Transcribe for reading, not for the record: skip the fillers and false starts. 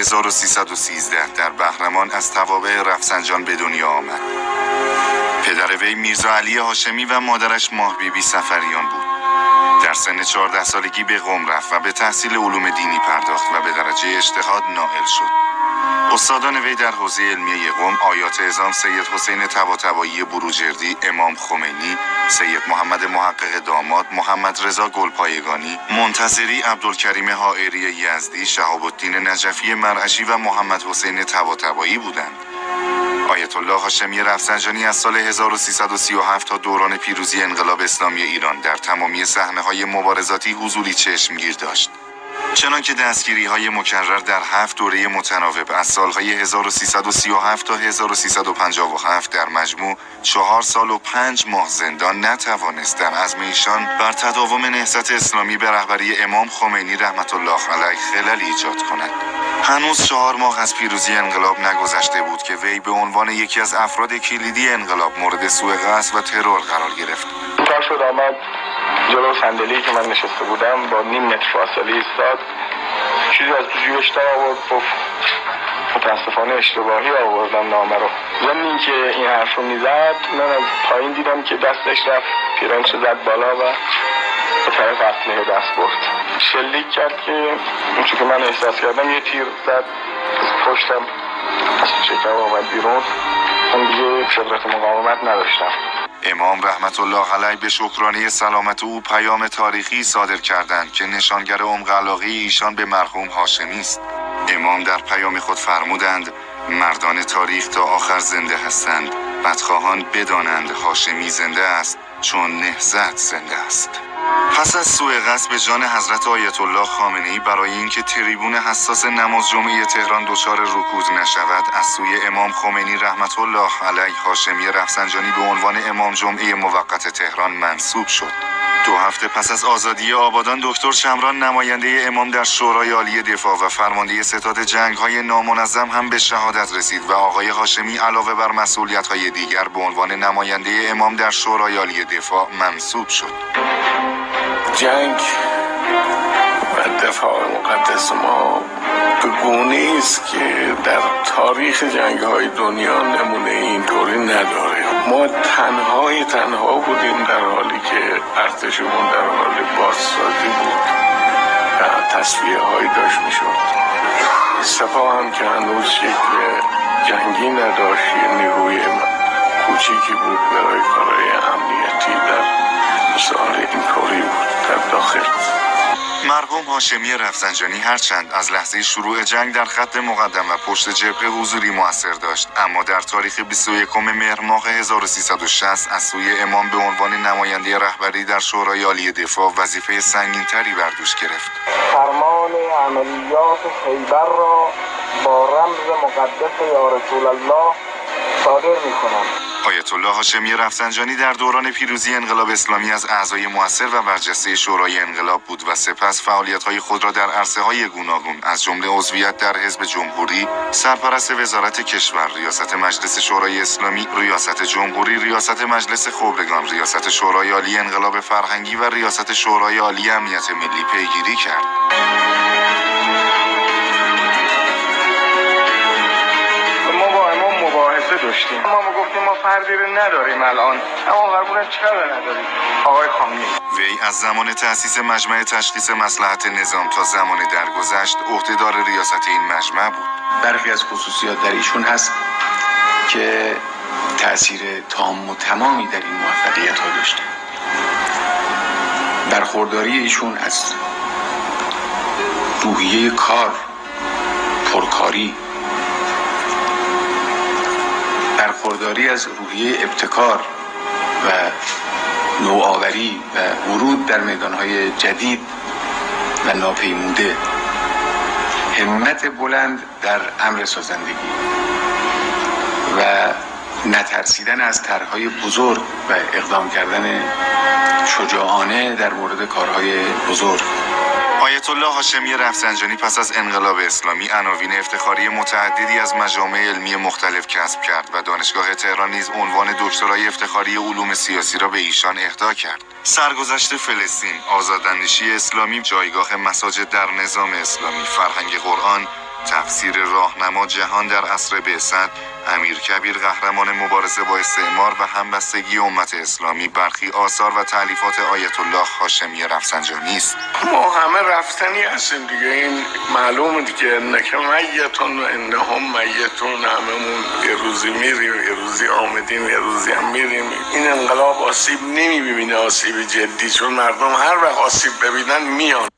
1313 در بهرمان از توابع رفسنجان به دنیا آمد. پدر وی میرزا علی هاشمی و مادرش ماه بیبی سفریان بود. در سن 14 سالگی به قم رفت و به تحصیل علوم دینی پرداخت و به درجه اجتهاد نائل شد. استادان وی در حوزه علمیه قم آیات اعظام سید حسین طباطبایی بروجردی، امام خمینی، سید محمد محقق داماد، محمد رضا گلپایگانی، منتظری عبدالکریم حائری یزدی، شهاب الدین نجفی مرعشی و محمد حسین طباطبایی بودند. آیت الله هاشمی رفسنجانی از سال 1337 تا دوران پیروزی انقلاب اسلامی ایران در تمامی صحنه‌های مبارزاتی حضوری چشمگیر داشت. چنانکه دستگیری‌های مکرر در 7 دوره متناوب از سالهای 1337 تا 1357 در مجموع 4 سال و 5 ماه زندان نتوانست در عزم ایشان بر تداوم نهضت اسلامی به رهبری امام خمینی رحمت الله علیه خللی ایجاد کند. هنوز 4 ماه از پیروزی انقلاب نگذشته بود که وی به عنوان یکی از افراد کلیدی انقلاب مورد سوء قصد و ترور قرار گرفت. شد آمد جلو صندلی که من نشسته بودم با نیم متر فاصله ایستاد، چیزی از جیبش در آورد، گفت متاسفانه اشتباهی آوردم نامه رو. ضمن این که این حرف رو میزد من از پایین دیدم که دستش رفت پیرنش زد بالا و به طرف اسلحه دست برد. شلیک کرد که اونچه که من احساس کردم یه تیر زد از پشتم، از شکم آمد بیرون. من دیگه قدرت مقاومت نداشتم. امام رحمت الله علیه به شکرانه سلامت او پیام تاریخی صادر کردند که نشانگر عمق علاقه ایشان به مرحوم هاشمی است. امام در پیام خود فرمودند مردان تاریخ تا آخر زنده هستند، بدخواهان بدانند هاشمی زنده است چون نهضت زنده است. پس از سوء قصد به جان حضرت آیت الله خامنه‌ای برای اینکه تریبون حساس نماز جمعه تهران دچار رکود نشود، از سوی امام خمینی رحمت الله علیه هاشمی رفسنجانی به عنوان امام جمعه موقت تهران منصوب شد. 2 هفته پس از آزادی آبادان دکتر شمران نماینده امام در شورای عالی دفاع و فرمانده ستاد جنگ‌های نامنظم هم به شهادت رسید و آقای هاشمی علاوه بر مسئولیت‌های دیگر به عنوان نماینده امام در شورای عالی دفاع منصوب شد. جنگ و دفاع مقدس ما به گونه است که در تاریخ جنگ‌های دنیا نمونه اینطوری نداره. ما تنها بودیم در حالی که ارتشمون در حال بازسازی بود و تصفیه‌هایی داشت می‌شد. سپاه هم که هنوز شکل جنگی نداشت، نیروی کوچیکی بود برای کارهای امنیتی در سال اینطوری بود در داخل. مرحوم هاشمی رفسنجانی هرچند از لحظه شروع جنگ در خط مقدم و پشت جبهه حضوری مؤثر داشت، اما در تاریخ 21 مهر ماه 1360 از سوی امام به عنوان نماینده رهبری در شورای عالی دفاع وظیفه سنگین‌تری بر دوش گرفت. فرمان عملیات خیبر را با رمز مقدس یا رسول الله صادر می‌کنم. آیت الله هاشمی رفسنجانی در دوران پیروزی انقلاب اسلامی از اعضای مؤثر و برجسته شورای انقلاب بود و سپس فعالیت‌های خود را در عرصه‌های گوناگون از جمله عضویت در حزب جمهوری، سرپرست وزارت کشور، ریاست مجلس شورای اسلامی، ریاست جمهوری، ریاست مجلس خبرگان، ریاست شورای عالی انقلاب فرهنگی و ریاست شورای عالی امنیت ملی پیگیری کرد. داشتیم. ما گفتیم ما فردی رو نداریم الان، اما قربونت چرا نداریم؟ آقای خامنه‌ای وی از زمان تأسیس مجمع تشخیص مصلحت نظام تا زمان درگذشت عهدهدار ریاست این مجمع بود. برخی از خصوصیات در ایشون هست که تأثیر تام و تمامی در این موفقیت ها داشته. برخورداری ایشون از روحیه کار، پرکاری، برخورداری از روحیه ابتکار و نوآوری و ورود در میدانهای جدید و ناپیموده، همت بلند در امر سازندگی و نترسیدن از طرح‌های بزرگ و اقدام کردن شجاعانه در مورد کارهای بزرگ. آیت الله هاشمی رفسنجانی پس از انقلاب اسلامی عناوین افتخاری متعددی از مجامع علمی مختلف کسب کرد و دانشگاه تهران نیز عنوان دکترای افتخاری علوم سیاسی را به ایشان اهدا کرد. سرگذشت فلسطین، آزاداندیشی اسلامی، جایگاه مساجد در نظام اسلامی، فرهنگ قرآن، تفسیر راهنما جهان در عصر بعثت، امیرکبیر قهرمان مبارزه با استعمار و همبستگی امت اسلامی برخی آثار و تألیفات آیت الله هاشمی رفسنجانی است. ما همه رفتنی هستیم دیگه، این معلومه دیگه، انک میتون و انهم میتون، هممون یه روزی میریم، یه روزی آمدیم، یه روزی هم میریم. این انقلاب آسیب نمیبینه، آسیب جدی، چون مردم هر وقت آسیب ببینن میان.